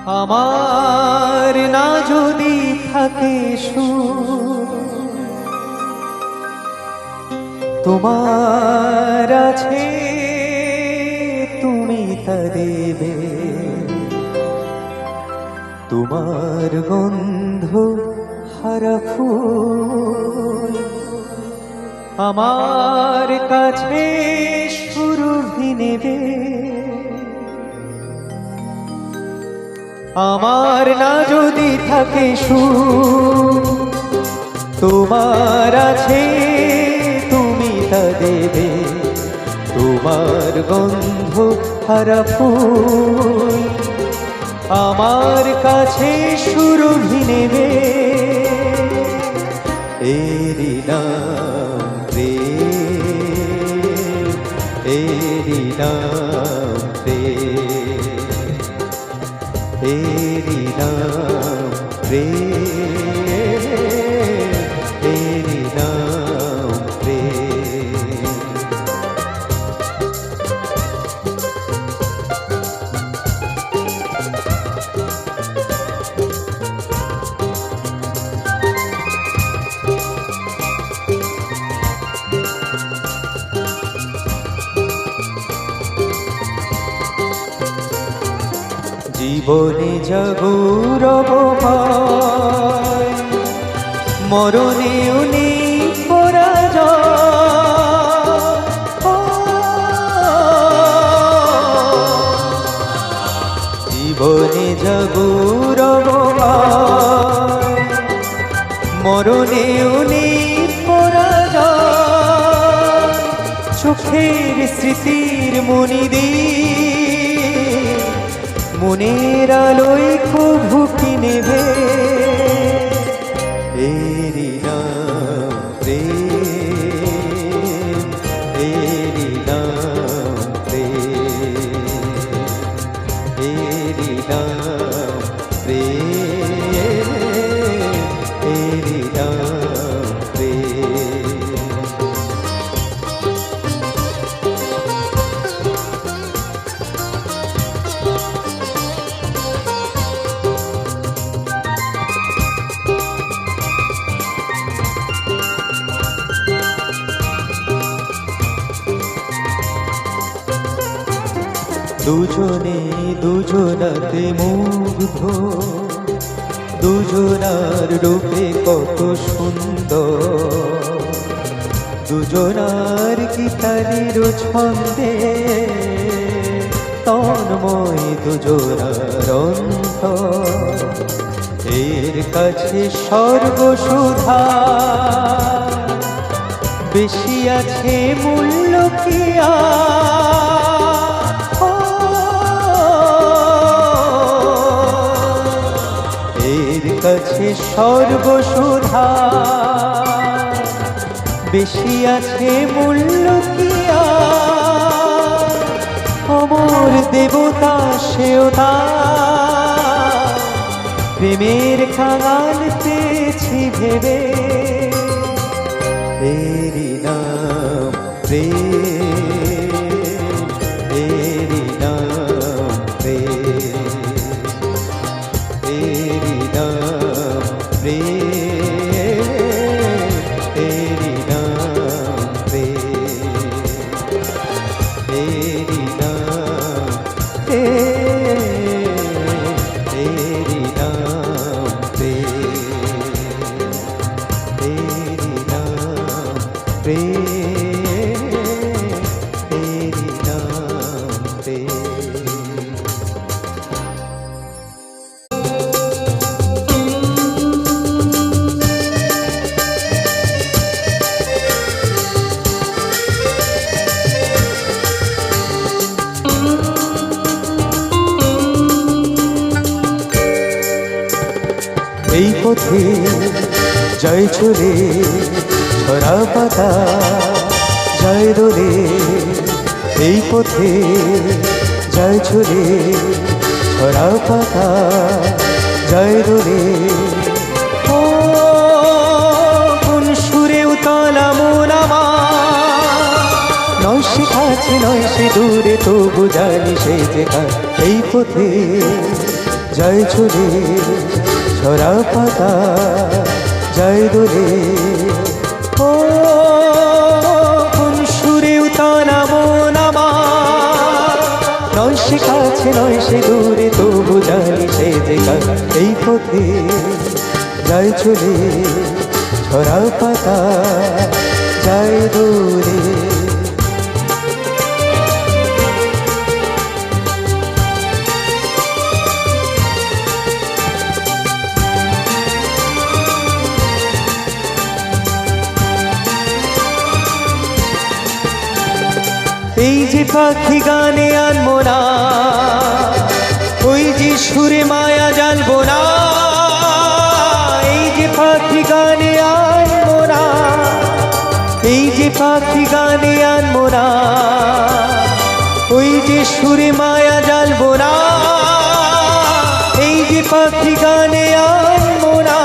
আমার না যদি থাকে তোমার আছে তুমি তা দেবে, তোমার গন্ধ হারা ফুল আমার কাছে সুরভি নেবে। আমার না যদি থাকে তোমার আছে তুমি তা দেবে, তোমার গন্ধ হারা ফুল আমার কাছে সুরভি নেবে। এরি নাম প্রেম, এরি নাম প্রেম, এরি নাম প্রেম, এরি নাম প্রেম। জীবনে জাগরব হয়, মরণেও নেই পরাজয়। জীবনে জাগরব হয়, মরণেও নেই পরাজয়। চোখের স্মৃতির মণিদ্বীপ মনের আলোয় কভু কি নেবে। এরি নাম প্রেম, এরি নাম প্রেম, এরি নাম প্রেম, এরি নাম প্রেম। দুজনে দুজনাতে মুগ্ধ, দুজনার রূপে কত সুন্দর, দুজনার গীতালির ছন্দে তন্ময় দুজনার অন্তর। এর কাছে সর্বসুধা বেশি আছে মূল্য কি এর কাছে সর্বসুধা বেশি আছে মূল্য কি অমর দেবতা সেও তা প্রেমের খাগাল পেয়েছি ভেবে। এরি নাম প্রেম, এরি নাম প্রেম, এরি নাম প্রেম, এরি নাম প্রেম, এরি নাম প্রেম, এরি নাম প্রেম, এরি নাম প্রেম, এরি নাম প্রেম। এই পথে যায় চলে ঝরা পাতা যায় দোলে, এই পথে যায় চলে ঝরা পাতা যায় দোলে। ও কোন সুরে উতলা মন আমার, নয় সে কাছে নয় সে দূরে, তবু জানি সে যে এই পথে যায় চলে ঝরা পাতা যায় দোলে। ও কোন সুরে উতালা মন আমার, নয় সে কাছে নয় সে দূরে, তবু জানি সে যে এই পথে যায় চলে ঝরা পাতা যায় দোলে। এই যে পাখি গানে আনবো না, ওই যে সুরে মায়া জানবো না। এই যে পাখি গানে আনবো না, এই যে পাখি গানে আনবো না, ওই যে সুরে মায়া জানবো না। এই যে পাখি গানে আনবো না,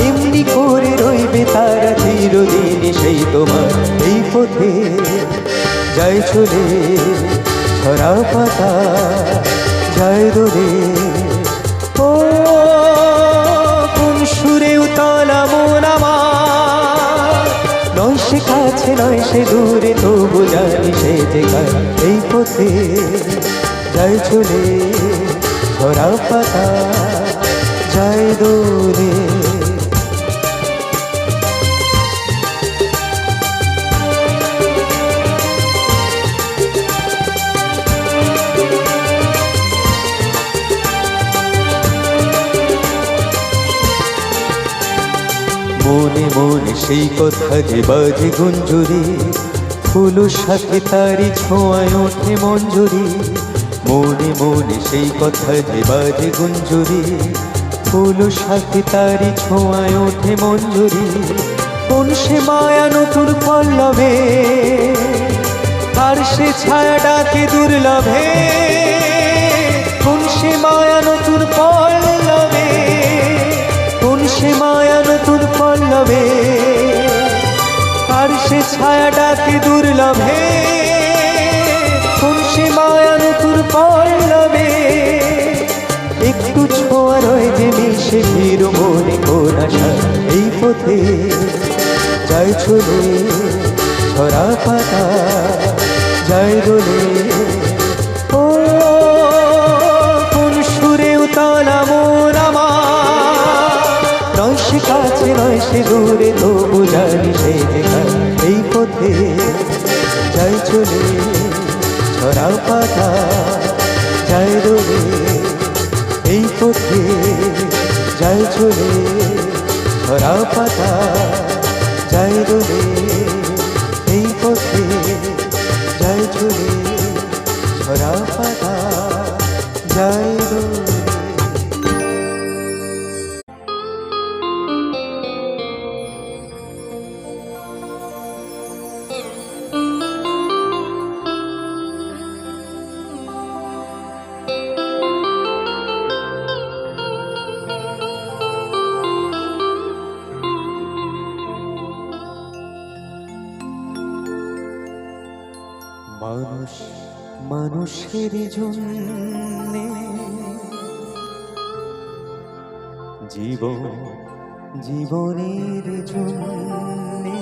এমনি করে রইবে তারা চিরদিন সেই তোমার এই পথে যায় চলে ঝরা পাতা যায় দোলে। ও কোন সুরে উতলা মন আমার, নয় সে কাছে নয় সে দূরে, তবু জানি সে যে এই পথে যায় চলে ঝরা পাতা যায় দোলে। মনে মনে সেই কথা যে বাজে গুঞ্জুরি, ফুল সাথে তারি ছোঁয়ায় ওঠে মঞ্জুরি। মনে মনে সেই কথা যে বাজে গুঞ্জুরি, ফুল সাথে তারি ছোঁয়ায় ওঠে মঞ্জুরি। কোন সে মায়া নতুন পল্লবে, আর সে ছায়া ডাকে দুর্লভে। কোন সে মায়া নতুন পল্লবে, কোন সে মায়া নতুন পল্লবে, আর সে ছায়া ডাকে দুর্লভে। কোন সে মায়া নতুন পল্লবে, একটু ছোঁয়া রয় যে মিশে ভিড় মনে কোন আশা এই পথে যায় চলে ঝরা পাতা যায় দোলে। ও কোন সুরে উতলা মন আমার, নয় সে কাছে নয় সে দূরে, তবু জানি সে যে এই পথে যায় চলে ঝরা পাতা যায় দোলে। এই পথে যায় চলে ঝরা পাতা যায় দোলে। এই পথে যায় চলে ঝরা পাতা যায় দোলে। মানুষ মানুষের জন্যে, জীবন জীবনের জন্যে,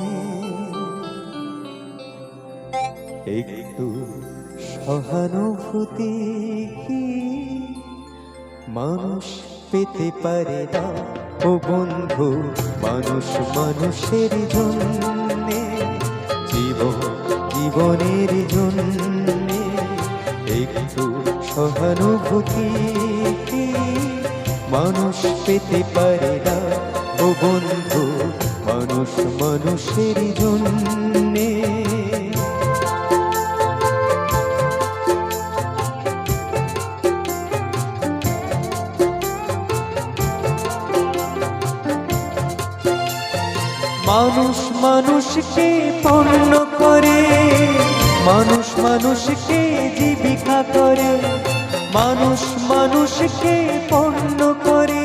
একটু সহানুভূতি কি মানুষ পেতে পারে না ও বন্ধু। মানুষ মানুষের জন্যে, জীবন জীবনের জন্যে, একটু সহানুভূতি কি মানুষ পেতে পারে না ও বন্ধু। মানুষ মানুষের জন্যে। মানুষ মানুষকে পণ্য করে, মানুষ মানুষকে জীবিকা করে। মানুষ মানুষকে পণ্য করে,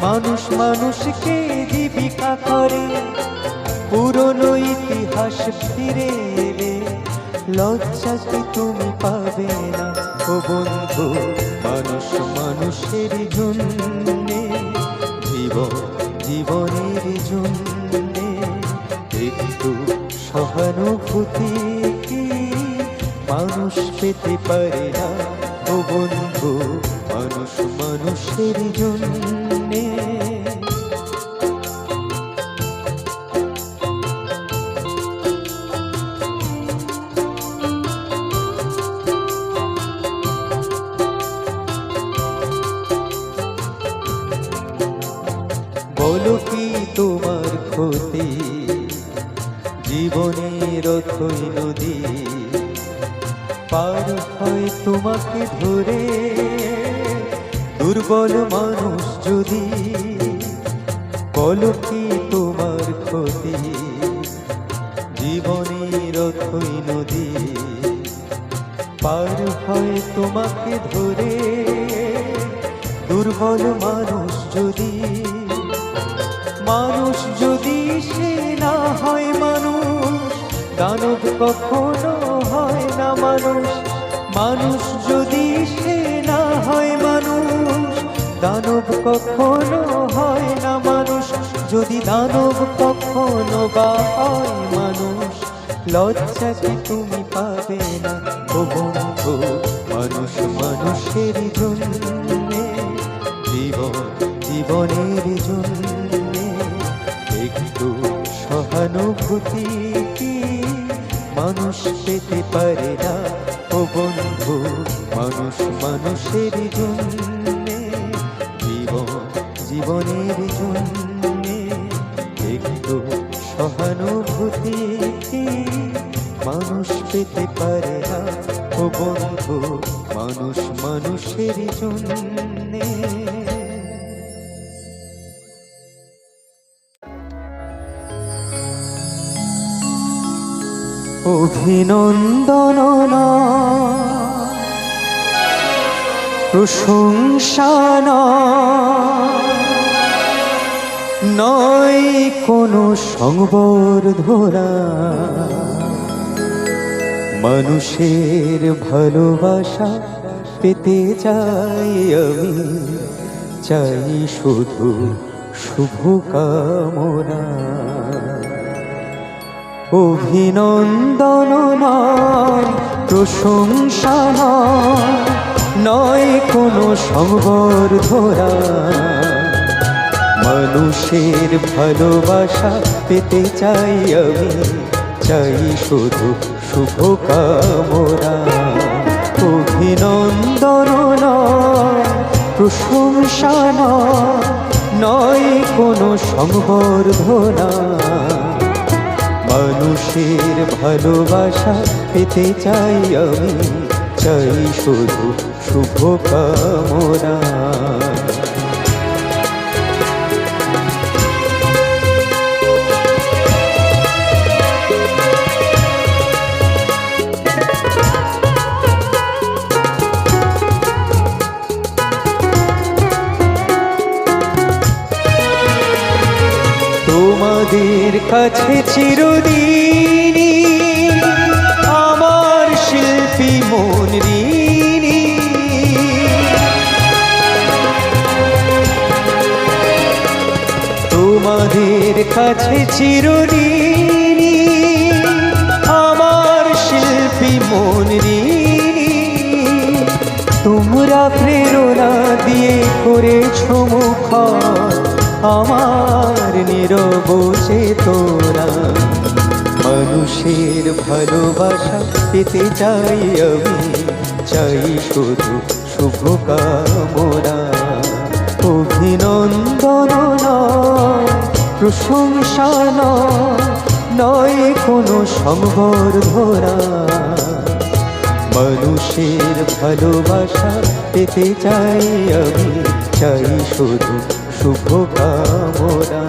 মানুষ মানুষকে জীবিকা করে। পুরনো ইতিহাস ফিরে এলে লজ্জা কি তুমি পাবে না। ও বন্ধু, মানুষ মানুষের জন্যে, জীবন জীবনের জন্যে একটু সহানুভূতি কি মানুষ পেতে পারে না? ও বন্ধু, মানুষ মানুষের জন্যে। বলো কি তোমার ক্ষতি, জীবনের অথই নদী পার হয় তোমাকে ধরে, দুর্বল মানুষ যদি। বলো কি তোমার ক্ষতি, জীবনের অথই নদী পার হয় তোমাকে ধরে, দুর্বল মানুষ যদি। মানুষ যদি সে না হয় মানুষ, দানব কখনো হয় না মানুষ। মানুষ যদি সে না হয় মানুষ, দানব কখনো হয় না মানুষ। যদি দানব কখনো বা হয় মানুষ, লজ্জা কি তুমি পাবে না? ও বন্ধু, মানুষ মানুষের জন্যে, জীবন জীবনের জন্যে একটু সহানুভূতি কি মানুষ পেতে পারে না? ও বন্ধু, মানুষ মানুষের জন্যে, জীবন জীবনের জন্যে একটু সহানুভূতি কি মানুষ পেতে পারে না? ও বন্ধু, মানুষ মানুষের জন্যে। অভিনন্দন প্রশংসা নয় কোনো সংবর্ধনা, মানুষের ভালোবাসা পেতে চাই আমি, চাই শুধু শুভকামনা। অভিনন্দন নয় প্রশংসা নয় কোনো সংবর্ধনা, মানুষের ভালোবাসা পেতে চাই আমি, চাই শুধু শুভকামনা। অভিনন্দন নয় প্রশংসা নয় কোনো সংবর্ধনা, মানুষের ভালোবাসা পেতে চাই আমি, চাই শুধু শুভকামনা। তোমাদের কাছে চিরদিনই আমার শিল্পী মন ঋণী, তোমাদের কাছে চিরদিনই আমার শিল্পী মন ঋণী। তোমরা প্রেরণা দিয়ে করেছো মুখর আমার নীরব চেতনা, মানুষের ভালোবাসা পেতে চাই আমি, চাই শুধু শুভকামনা। অভিনন্দন নয় প্রশংসা নয় কোনো সংবর্ধনা, মানুষের ভালোবাসা পেতে চাই আমি, চাই শুধু শুভকামনা।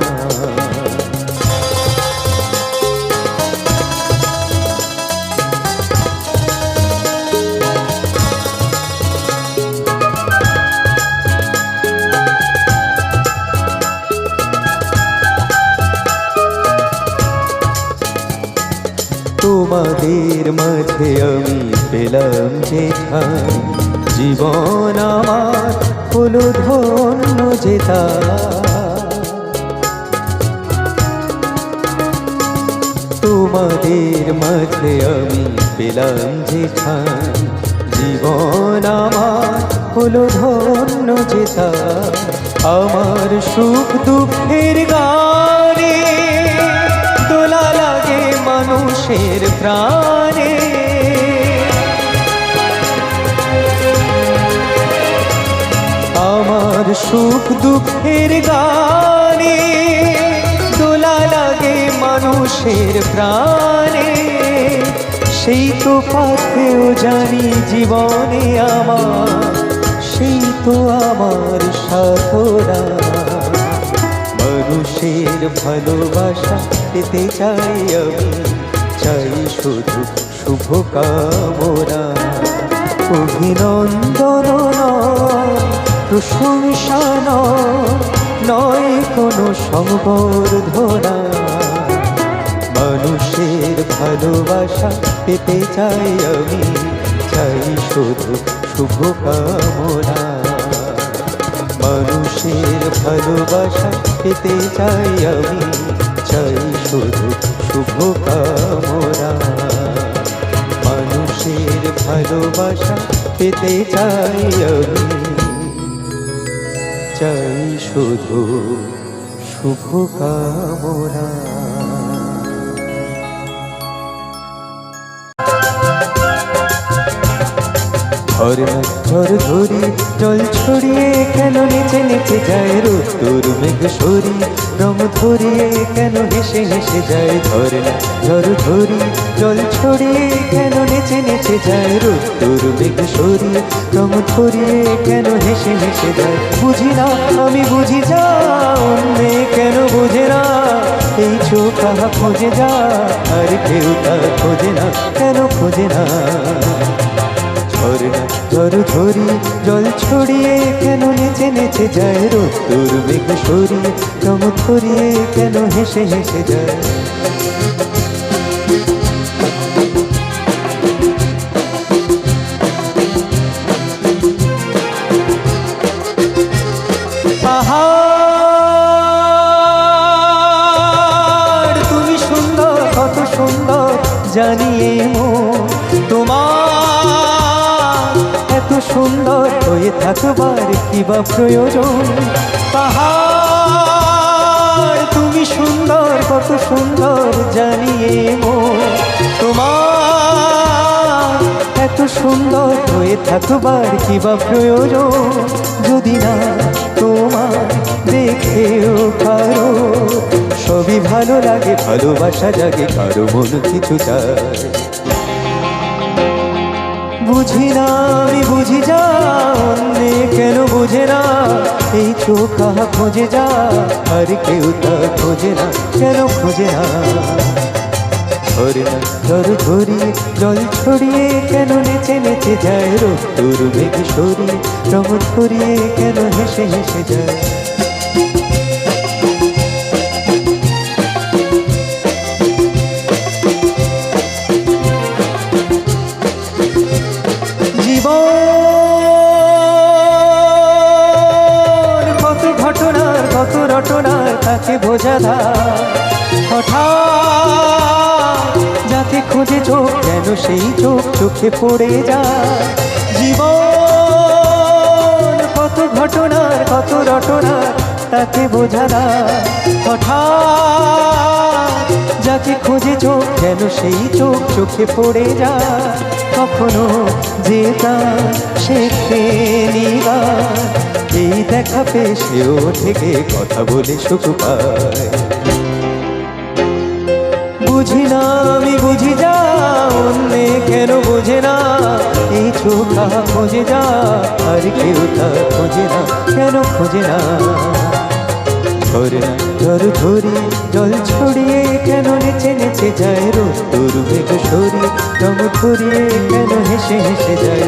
তোমাদের মাঝে আমি পেলাম যে ঠাই, জীবন আমার হলো ধন্য যেতা। তোমাদের মাঝে আমি পেলাম যে ঠান, জীবন আমার হলো ধন্য যেতা। আমার সুখ দুঃখের গানে দোলা লাগে মানুষের প্রাণে। আমার সুখ দুঃখের গানে দোলা লাগে মানুষের প্রাণে। সেই তো পাথেও জানি জীবনে আমার, সেই তো আমার সাধনা। মানুষের ভালোবাসা পেতে চাই আমি, চাই শুধু শুভ কামনা। অভিনন্দন প্রশংসা নয় কোনো সংবর্ধনা। মানুষের ভালোবাসা পেতে চাই আমি, চাই শুধু শুভ কামনা। মানুষের ভালোবাসা পেতে চাই আমি, চাই শুধু শুভ কামনা। মানুষের ভালোবাসা পেতে চাই আমি, চাই শুধু শুভ কামনা। ঝড় ধরি জল ছড়িয়ে কেন নেচে নেচে যায় রোদ্দুর মেঘ সরি, রং ধরিয়ে কেন হেসে হেসে যায়। ঝড় ধরি জল ছড়িয়ে কেন নেচে নেচে যায় রোদ্দুর মেঘ সরি, রং ধরিয়ে কেন হেসে হেসে যায়। বুঝি না আমি বুঝি যা অন্যে কেন বোঝে না, এই চোখ খোঁজে যা আর কেউ তা খোঁজে না, কেন খোঁজে না। ঝড় ধরি জল ছড়িয়ে কেন নেচে নেচে যায় রোদ্দুর মেঘ সরিয়ে, রং ধরিয়ে কেন হেসে হেসে যায়। পাহাড় তুমি সুন্দর, কত সুন্দর জানিয়ে মন তোমার, এত সুন্দর হয়ে থাকবার কি বা প্রয়োজন। পাহাড় তুমি সুন্দর, কত সুন্দর জানিয়ে মন তোমার, এত সুন্দর হয়ে থাকবার কি বা প্রয়োজন। যদি না তোমার দেখেও কারো সবই ভালো লাগে, ভালোবাসা জাগে কারো মন কিছু চায়। বুঝি না আমি বুঝি যা অন্যে কেন বোঝে না, এই চোখ খোঁজে যা আর কেউ তা খোঁজে না, কেন খোঁজে না। ঝড় ধরি জল ছড়িয়ে কেন নেচে নেচে যায় রোদ্দুর মেঘ সরিয়ে, রং ধরিয়ে কেন হেসে হেসে যায়। জীবন কত ঘটনার কত রটনার তাকে বোঝা দা, হঠাৎ যাকে খোঁজে চোখ যেন সেই চোখ চোখে পড়ে যায়। জীবন কত ঘটনার কত রটনার তাকে বোঝা দা, হঠাৎ যাকে খোঁজে চোখ যেন সেই চোখ চোখে পড়ে যায়। কখনো যেতাম সে নিবার, এই দেখা পেয়ে সেও থেকে কথা বলে সুখ পায়। বুঝি না আমি বুঝি যা অন্যে কেন বোঝে না, এই চোখ খোঁজে যা আর কেউ তা খোঁজে না, কেন খোঁজে না। ঝড় ধরি জল ছড়িয়ে কেন নেচে নেচে যায় রোদ্দুর মেঘ সরিয়ে, রং ধরিয়ে কেন হেসে হেসে যায়।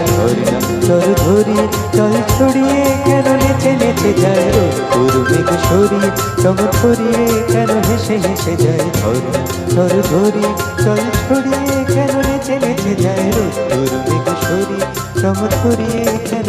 ঝড় ধরি জল ছড়িয়ে কেন নেচে নেচে যায় রোদ্দুর মেঘ সরিয়ে, রং ধরিয়ে কেন হেসে হেসে হেসে যায় ঝর্ণা ঝড় ধরি চল ছড়িয়ে কেন নেচে নেচে যায় রোদ্দুর মেঘ সরি রঙ ধরিয়ে কেন